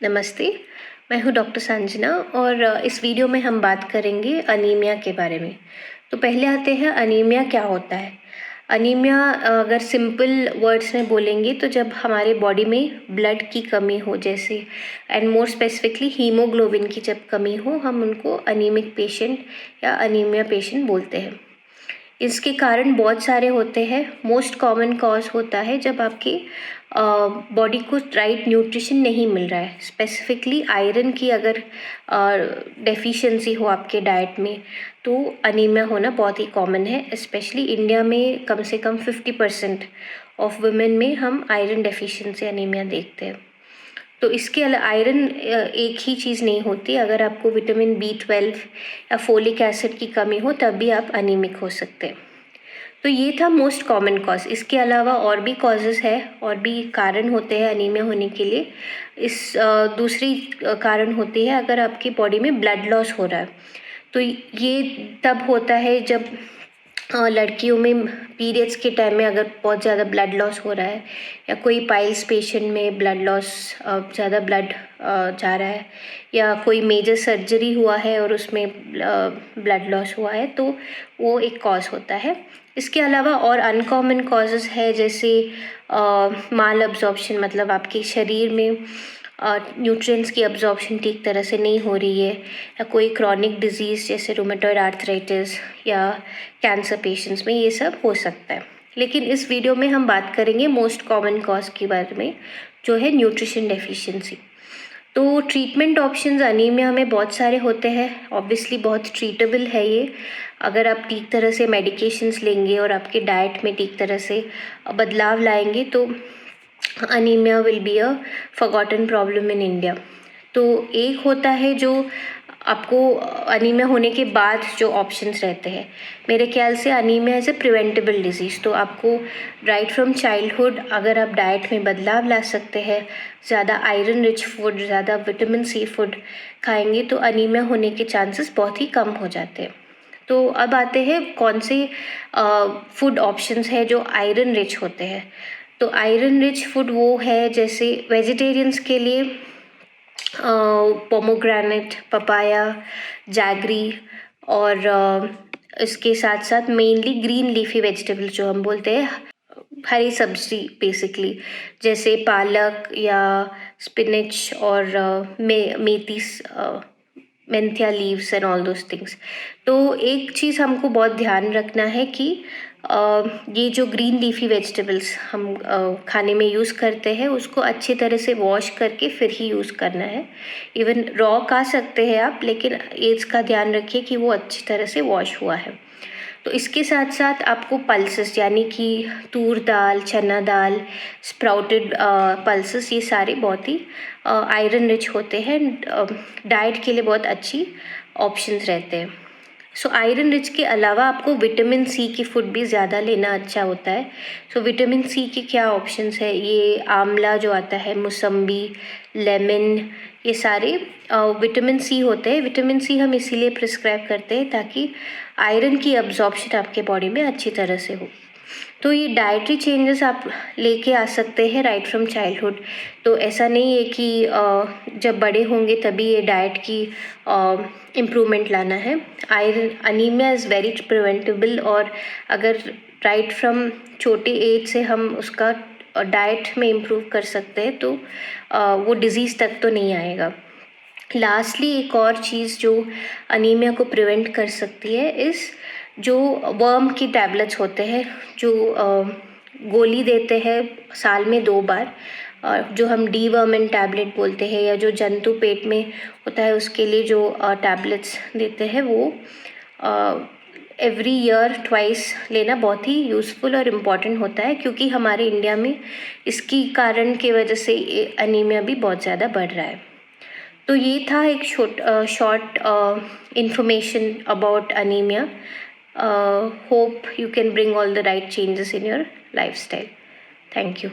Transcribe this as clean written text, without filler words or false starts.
नमस्ते, मैं हूँ डॉक्टर संजना और इस वीडियो में हम बात करेंगे अनीमिया के बारे में। तो पहले आते हैं अनीमिया क्या होता है। अनीमिया अगर सिंपल वर्ड्स में बोलेंगे तो जब हमारे बॉडी में ब्लड की कमी हो जैसे एंड मोर स्पेसिफिकली हीमोग्लोबिन की जब कमी हो हम उनको अनीमिक पेशेंट या अनीमिया पेशेंट बोलते हैं। इसके कारण बहुत सारे होते हैं। मोस्ट कॉमन कॉज होता है जब आपकी बॉडी को राइट न्यूट्रिशन नहीं मिल रहा है, स्पेसिफिकली आयरन की अगर डेफिशिएंसी हो आपके डाइट में तो अनीमिया होना बहुत ही कॉमन है। स्पेशली इंडिया में कम से कम 50% ऑफ वुमेन में हम आयरन डेफिशिएंसी अनीमिया देखते हैं। तो इसके अलावा आयरन एक ही चीज़ नहीं होती, अगर आपको विटामिन B12 या फोलिक एसिड की कमी हो तब भी आप अनीमिक हो सकते हैं। तो ये था मोस्ट कॉमन कॉज। इसके अलावा और भी कॉजेज़ है और भी कारण होते हैं अनीमिया होने के लिए। दूसरी कारण होती है अगर आपकी बॉडी में ब्लड लॉस हो रहा है। तो ये तब होता है जब लड़कियों में पीरियड्स के टाइम में अगर बहुत ज़्यादा ब्लड लॉस हो रहा है या कोई पाइल्स पेशेंट में ब्लड लॉस ज़्यादा ब्लड जा रहा है या कोई मेजर सर्जरी हुआ है और उसमें ब्लड लॉस हुआ है तो वो एक कॉज होता है। इसके अलावा और अनकॉमन कॉजेज़ है जैसे माल अब्जॉर्प्शन, मतलब आपके शरीर में न्यूट्रिएंट्स की अब्जॉर्प्शन ठीक तरह से नहीं हो रही है या कोई क्रॉनिक डिजीज़ जैसे रूमेटॉइड आर्थराइटिस या कैंसर पेशेंट्स में ये सब हो सकता है। लेकिन इस वीडियो में हम बात करेंगे मोस्ट कॉमन कॉज के बारे में जो है न्यूट्रिशन डेफिशिएंसी। तो ट्रीटमेंट ऑप्शंस अनीमिया में बहुत सारे होते हैं। ऑब्वियसली बहुत ट्रीटेबल है ये, अगर आप ठीक तरह से मेडिकेशंस लेंगे और आपके डाइट में ठीक तरह से बदलाव लाएंगे तो anaemia will be a forgotten problem in India. तो एक होता है जो आपको अनीमिया होने के बाद जो ऑप्शंस रहते हैं, मेरे ख्याल से anaemia is a preventable disease. तो आपको राइट फ्रॉम चाइल्डहुड अगर आप डाइट में बदलाव ला सकते हैं, ज़्यादा आयरन रिच फूड, ज़्यादा विटामिन C फूड खाएंगे तो अनीमिया होने के चांसेस बहुत ही कम हो जाते हैं। तो अब आते हैं कौन से फूड ऑप्शंस है जो आयरन रिच होते हैं। तो आयरन रिच फूड वो है जैसे वेजिटेरियंस के लिए पोमोग्रेनेट, पपाया, जैगरी और इसके साथ साथ मेनली ग्रीन लीफी वेजिटेबल्स जो हम बोलते हैं हरी सब्जी बेसिकली, जैसे पालक या स्पिनच और मेथी, मेंथिया leaves and all those things. तो एक चीज़ हमको बहुत ध्यान रखना है कि ये जो ग्रीन लीफी वेजिटेबल्स हम खाने में यूज़ करते हैं उसको अच्छी तरह से वॉश करके फिर ही यूज़ करना है। इवन रॉ खा सकते हैं आप, लेकिन इसका ध्यान रखिए कि वो अच्छी तरह से वॉश हुआ है। तो इसके साथ साथ आपको पल्सेस यानी कि तूर दाल, चना दाल, स्प्राउटेड पल्सेस, ये सारे बहुत ही आयरन रिच होते हैं, डाइट के लिए बहुत अच्छी ऑप्शंस रहते हैं। सो आयरन रिच के अलावा आपको विटामिन C की फूड भी ज़्यादा लेना अच्छा होता है। सो विटामिन C के क्या ऑप्शंस है, ये आंवला जो आता है, मौसम्बी, लेमन, ये सारे विटामिन C होते हैं। विटामिन C हम इसीलिए प्रिस्क्राइब करते हैं ताकि आयरन की अब्जॉर्प्शन आपके बॉडी में अच्छी तरह से हो। तो ये डाइटरी चेंजेस आप लेके आ सकते हैं राइट फ्रॉम चाइल्डहुड। तो ऐसा नहीं है कि जब बड़े होंगे तभी ये डाइट की इम्प्रूवमेंट लाना है। Iron anaemia is very preventable और अगर राइट फ्रॉम छोटे एज से हम उसका डाइट में इम्प्रूव कर सकते हैं तो वो डिज़ीज़ तक तो नहीं आएगा। लास्टली एक और चीज़ जो अनीमिया को प्रिवेंट कर सकती है इस जो वर्म की टैबलेट्स होते हैं, जो गोली देते हैं साल में 2 बार, जो हम डीवर्मिन टैबलेट बोलते हैं, या जो जंतु पेट में होता है उसके लिए जो टैबलेट्स देते हैं वो एवरी ईयर ट्वाइस लेना बहुत ही यूज़फुल और इम्पॉर्टेंट होता है, क्योंकि हमारे इंडिया में इसकी कारण की वजह से अनीमिया भी बहुत ज़्यादा बढ़ रहा है। तो ये था एक short information about anemia. Hope you can bring all the right changes in your lifestyle. Thank you.